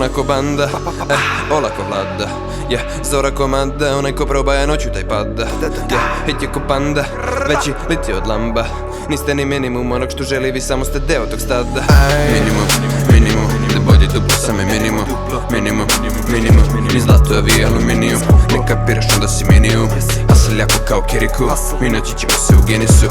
Ona ko banda, olako vlada. Zora komanda, onaj ko probaja noću taj pada. Hit je ko panda, veći liti od lamba. Niste ni minimum onog što želi, vi samo ste deo tog stada. Minimum, da bolje duplo sam je minimum. Ni zlato je vi aluminijum. Ne kapiraš onda si minimum. Hasal jako kao Kiriku, mi naći ćemo se u Guinnessu.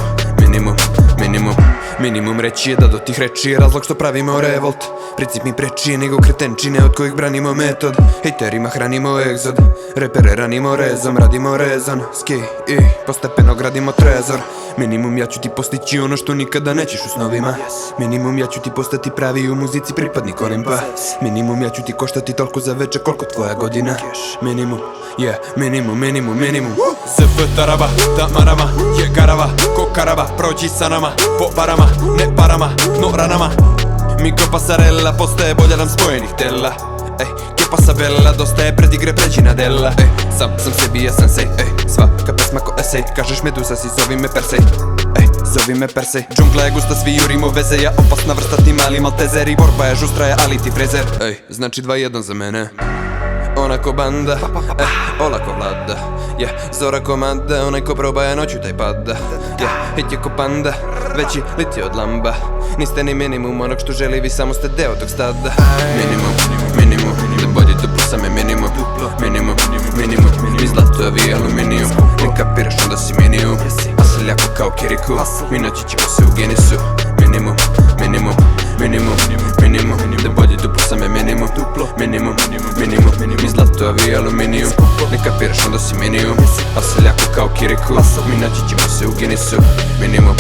Minimum reći je da do tih reči je razlog što pravimo revolt. Princip mi preči nego kretenčine od kojih branimo metod. Hejterima hranimo egzod, repere ranimo rezom, radimo rezon. Ski i postepeno gradimo trezor. Minimum ja ću ti postići ono što nikada nećeš u snovima. Minimum ja ću ti postati pravi u muzici pripadnik Olimpa. Minimum ja ću ti koštati toliko za veče koliko tvoja godina. Minimum, minimum. ZF taraba, da marama, je garava, ko karava, prođi sa nama, po barama, ne parama, no ranama. Mikro pasarella, postaje bolja nam spojenih tela. Che passa bella, dosta je predigre pređi na dela. Sam sebi ja sensei, svaka pesma ko esej. Kažeš Medusa si, zovi me Persej. Zovi me Persej. Džungla je gusta, svi jurimo veze. Ja opasna vrsta, ti mali maltezeri. Borba je žustra, ali ti frezer. Znači 2-1 za mene. Ona ko banda, olako vlada. Zora komanda, onaj ko probaja noću taj pada. Hit je ko panda, veći liti od lamba. Niste ni minimum onog što želi, vi samo ste deo tog stada. Minimum, da bolje duplo sam je minimum. Ni zlato je vi aluminijum. Ne kapiraš onda si minimum. Hasal jako kao Kiriku, mi naći ćemo se u Guinnessu. Minimum, da bolje duplo sam je minimum. Ni zlato je vi aluminijum. Ne kapiraš onda si minimum. Hasal jako kao Kiriku, mi naći ćemo se u Guinnessu. Minimum